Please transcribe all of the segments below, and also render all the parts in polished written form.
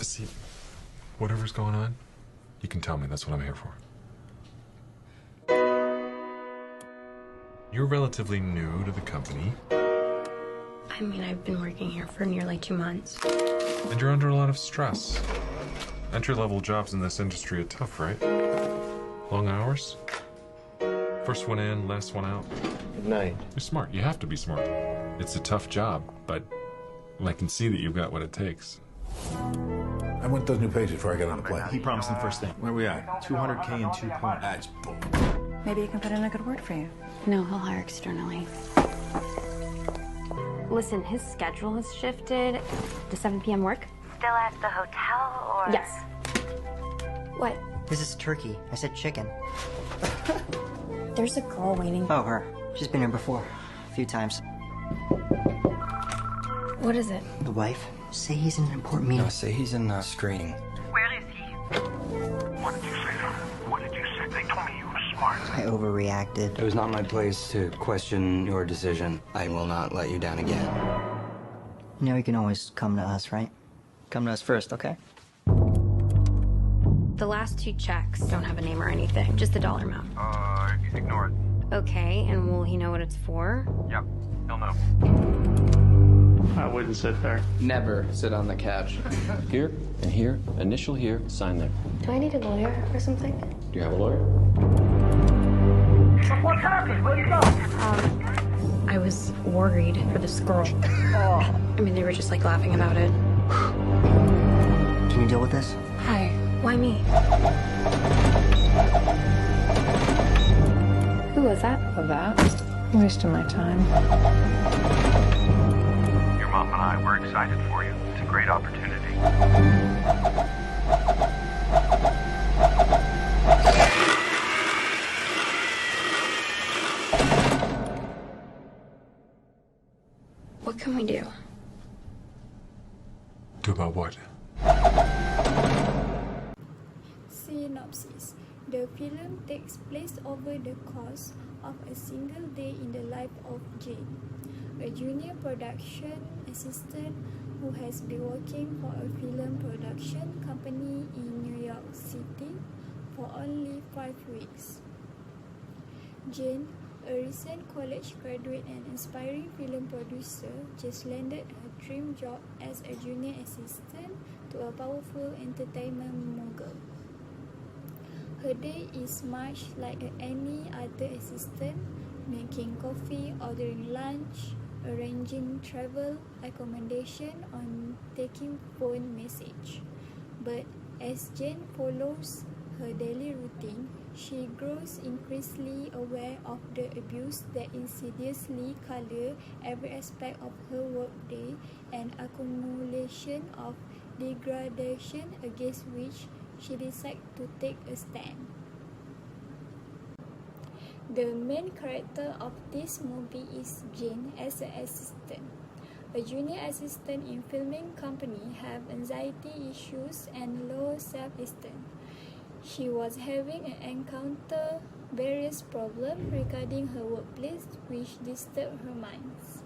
See, whatever's going on, you can tell me. That's what I'm here for. You're relatively new to the company. I mean, I've been working here for nearly 2 months. And you're under a lot of stress. Entry-level jobs in this industry are tough, right? Long hours? First one in, last one out. Good night. You're smart. You have to be smart. It's a tough job, but I can see that you've got what it takes. I want those new pages before I get on the plane. He promised them first thing. Where are we at? 200K in 2 points. That's bull. Maybe you can put in a good word for you. No, he'll hire externally. Listen, his schedule has shifted. Does 7 p.m. work? Still at the hotel, or? Yes. What? This is turkey. I said chicken. There's a girl waiting. Oh, her. She's been here before. A few times. What is it? The wife. Say he's in an important meeting. No, say he's in screening. Where is he? What did you say, son? What did you say? They told me you were smart. I overreacted. It was not my place to question your decision. I will not let you down again. You know you can always come to us, right? Come to us first, okay? The last 2 checks don't have a name or anything, just the dollar amount. Ignore it. Okay, and will he know what it's for? Yep, he'll know. I wouldn't sit there. Never sit on the couch. Here and here, initial here, sign there. Do I need a lawyer or something? Do you have a lawyer? What happened? Where'd you go? I was worried for this girl. I mean, they were just like laughing about it. Can you deal with this? Hi, why me? Who was that? That? Wasting my time. Your mom and I were excited for you. It's a great opportunity. What can we do? Do about what? Synopsis. The film takes place over the course of a single day in the life of Jane, a junior production assistant who has been working for a film production company in New York City for only 5 weeks. Jane, a recent college graduate and aspiring film producer, just landed her dream job as a junior assistant to a powerful entertainment mogul. Her day is much like any other assistant, making coffee, ordering lunch, arranging travel accommodation, or taking phone message. But as Jane follows her daily routine, she grows increasingly aware of the abuse that insidiously color every aspect of her workday and accumulation of degradation against which she decides to take a stand. The main character of this movie is Jane as an assistant. A junior assistant in filming company have anxiety issues and low self-esteem. She was having an encounter various problems regarding her workplace which disturbed her minds.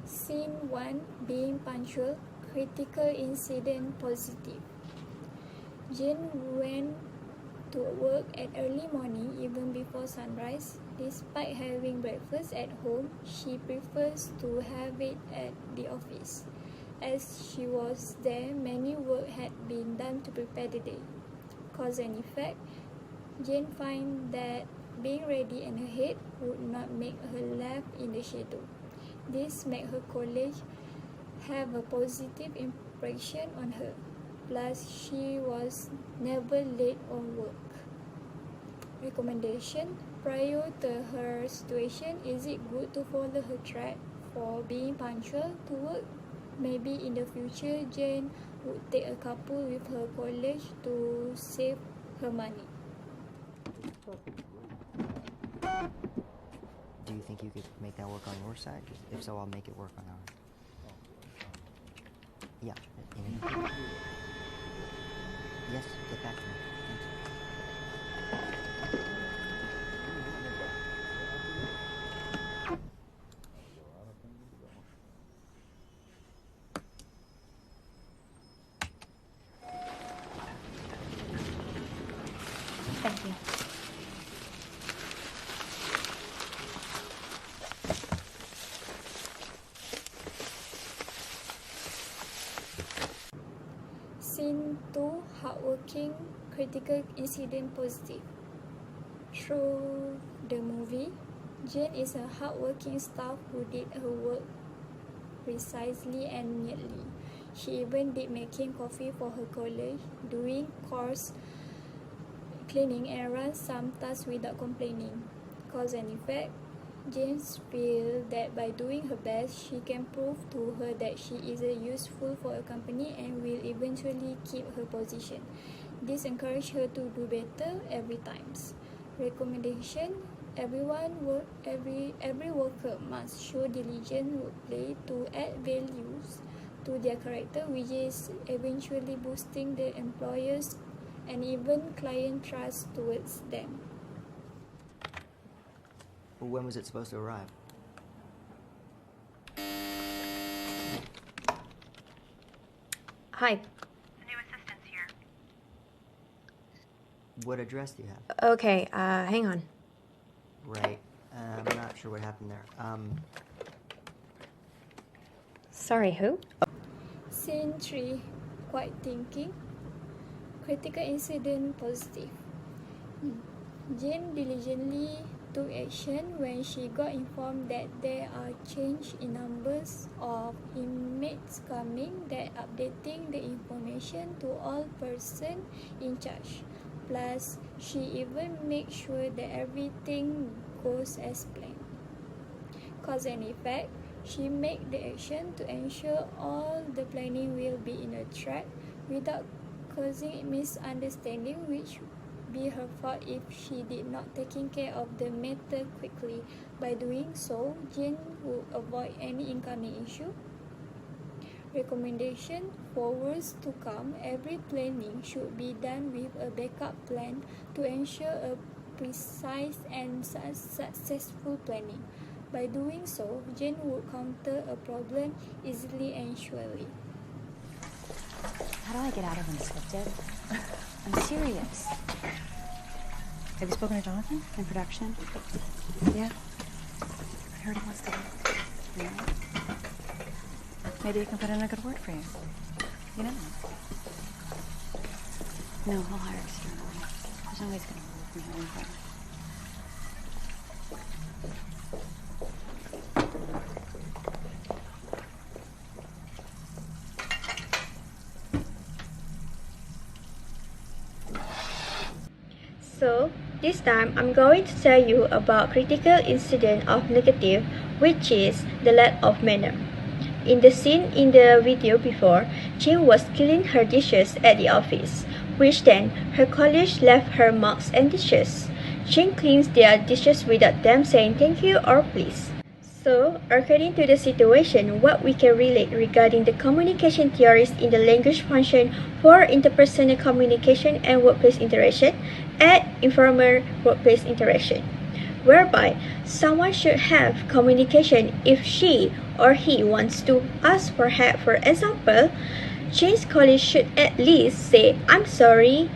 Scene 1, being punctual, critical incident positive. Jane went to work at early morning even before sunrise. Despite having breakfast at home, she prefers to have it at the office. As she was there, many work had been done to prepare the day. Cause and effect, Jane finds that being ready and ahead would not make her laugh in the shadow. This made her colleagues have a positive pressure on her. Plus, she was never late on work. Recommendation: prior to her situation, is it good to follow her track for being punctual to work? Maybe in the future, Jane would take a couple with her college to save her money. Do you think you could make that work on your side? If so, I'll make it work on ours. Yeah. Yes, get back to me. Thank you. Scene 2, hardworking, critical incident positive. Through the movie, Jane is a hardworking staff who did her work precisely and neatly. She even did making coffee for her college, doing chores, cleaning errands, some tasks without complaining. Cause and effect, Jane feels that by doing her best, she can prove to her that she is useful for a company and will eventually keep her position. This encourages her to do better every time. Recommendation: every worker must show diligent workplay to add values to their character, which is eventually boosting the employer's and even client trust towards them. When was it supposed to arrive? Hi. The new assistant's here. What address do you have? Okay, hang on. Right. I'm not sure what happened there. Sorry, who? Scene 3, quiet thinking. Critical incident positive. Jane diligently took action when she got informed that there are change in numbers of inmates coming, that updating the information to all person in charge. Plus, she even makes sure that everything goes as planned. Cause and effect, she made the action to ensure all the planning will be in a track without causing misunderstanding, which be her fault if she did not taking care of the matter quickly. By doing so, Jane would avoid any incoming issue. Recommendation: for worse to come, every planning should be done with a backup plan to ensure a precise and successful planning. By doing so, Jane would counter a problem easily and surely. How do I get out of unscripted? I'm serious. Have you spoken to Jonathan in production? Yeah. I heard he wants to work. Yeah. Maybe he can put in a good word for you. You know? No, he'll hire externally. There's no way he's going to move from here any further. So, this time I'm going to tell you about critical incident of negative, which is the lack of manner. In the scene in the video before, Jane was cleaning her dishes at the office, which then her colleagues left her mugs and dishes. Jane cleans their dishes without them saying thank you or please. So, according to the situation, what we can relate regarding the communication theories in the language function for interpersonal communication and workplace interaction and informal workplace interaction, whereby someone should have communication if she or he wants to ask for help. For example, Jane's colleague should at least say, "I'm sorry,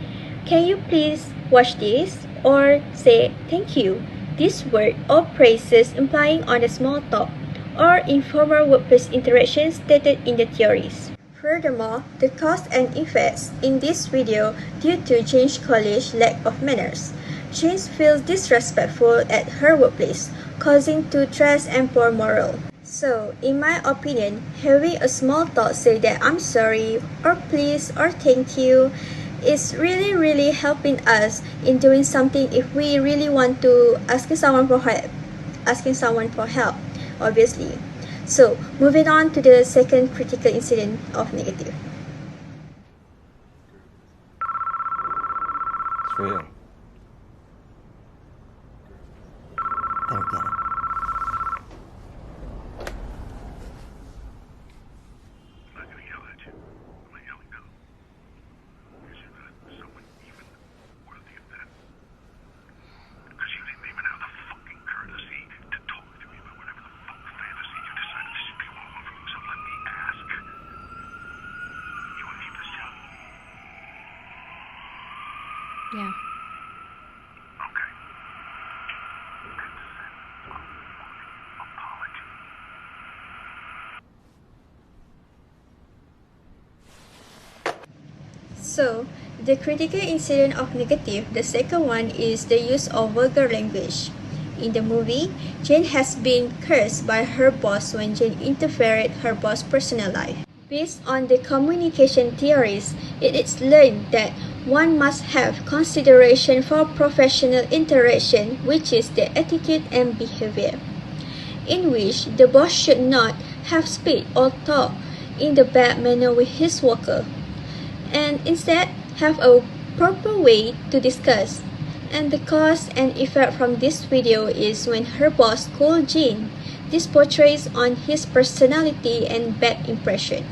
can you please wash this?" or say, "Thank you." This word or phrases implying on a small talk or informal workplace interaction stated in the theories. Furthermore, the cause and effects in this video due to Jane's colleague's lack of manners. Jane feels disrespectful at her workplace, causing to stress and poor morale. So, in my opinion, having a small thought say that I'm sorry, or please, or thank you is really helping us in doing something if we really want to asking someone for help, obviously. So, moving on to the second critical incident of negative. It's for you. Better get it. I'm not gonna yell at you. I'm not yelling now. Because you're not someone even worthy of that. Because you didn't even have the fucking courtesy to talk to me about whatever the fuck fantasy you decided to go on for. So let me ask. You want to keep this job? Yeah. Okay. Consent a fucking apology. So, the critical incident of negative, the second one is the use of vulgar language. In the movie, Jane has been cursed by her boss when Jane interfered her boss' personal life. Based on the communication theories, it is learned that one must have consideration for professional interaction, which is the attitude and behavior, in which the boss should not have speak or talk in the bad manner with his worker, and instead have a proper way to discuss. And the cause and effect from this video is when her boss called Jane. This portrays on his personality and bad impression,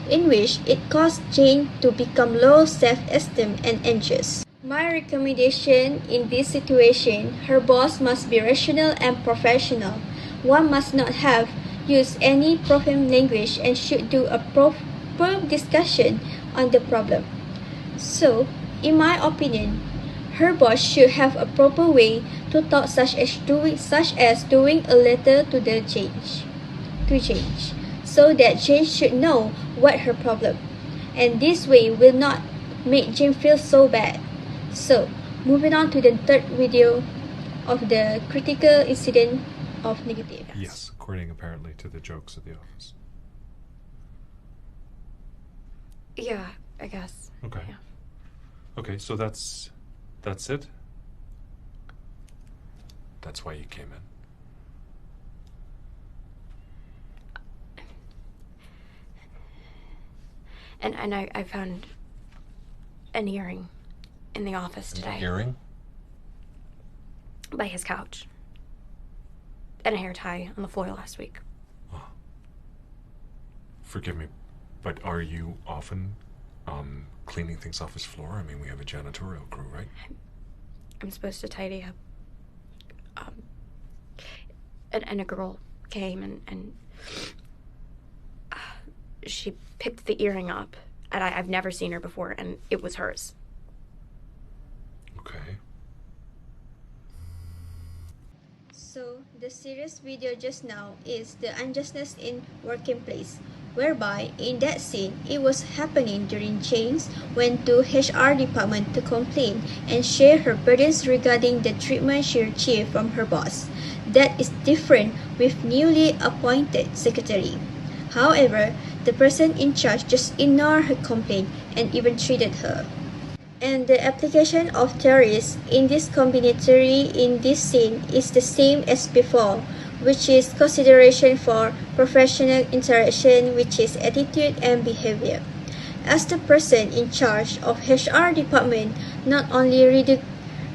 in which it caused Jane to become low self-esteem and anxious. My recommendation in this situation, her boss must be rational and professional. One must not have used any profane language and should do a proper discussion on the problem. So, in my opinion, her boss should have a proper way to talk, such as doing a letter to Jane, so that Jane should know what her problem, and this way will not make Jane feel so bad. So, moving on to the third video of the critical incident of negative. Yes, according apparently to the jokes at the office. Yeah, I guess. Okay. Yeah. Okay, so that's it? That's why you came in. And I found an earring in the office today. An earring? By his couch. And a hair tie on the floor last week. Oh. Forgive me, but are you often cleaning things off his floor? I mean, we have a janitorial crew, right? I'm supposed to tidy up. And a girl came and she picked the earring up, and I've never seen her before, and it was hers. Okay. So, the serious video just now is the unjustness in working place, whereby in that scene, it was happening during Jane's went to HR department to complain and share her burdens regarding the treatment she received from her boss. That is different with newly appointed secretary. However, the person in charge just ignored her complaint and even treated her. And the application of theories in this combinatory in this scene is the same as before, which is consideration for professional interaction, which is attitude and behavior. As the person in charge of HR department, not only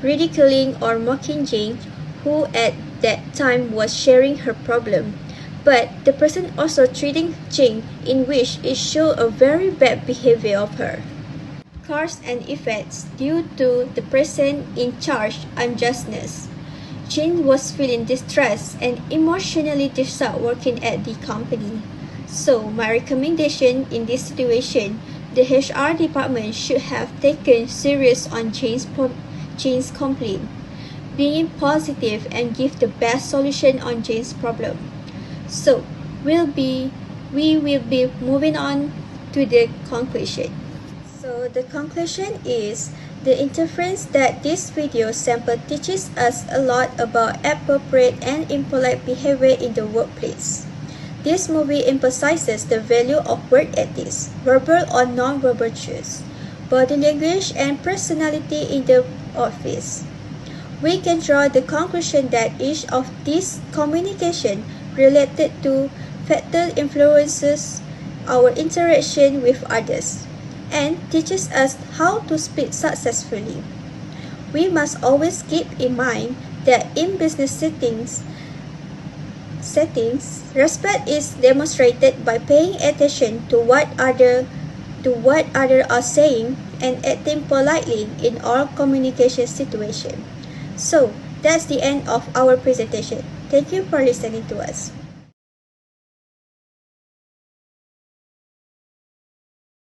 ridiculing or mocking Jane, who at that time was sharing her problem, but the person also treating Jane in which it showed a very bad behavior of her. Cause and effects due to the person in charge unjustness. Jane was feeling distressed and emotionally distraught working at the company. So, my recommendation in this situation, the HR department should have taken serious on Jane's complaint, being positive and give the best solution on Jane's problem. So, we will be moving on to the conclusion. So the conclusion is the inference that this video sample teaches us a lot about appropriate and impolite behavior in the workplace. This movie emphasizes the value of work ethics, verbal or non-verbal cues, body language, and personality in the office. We can draw the conclusion that each of these communication related to factors influences our interaction with others and teaches us how to speak successfully. We must always keep in mind that in business settings, respect is demonstrated by paying attention to what others are saying and acting politely in all communication situations. So, that's the end of our presentation. Thank you for listening to us.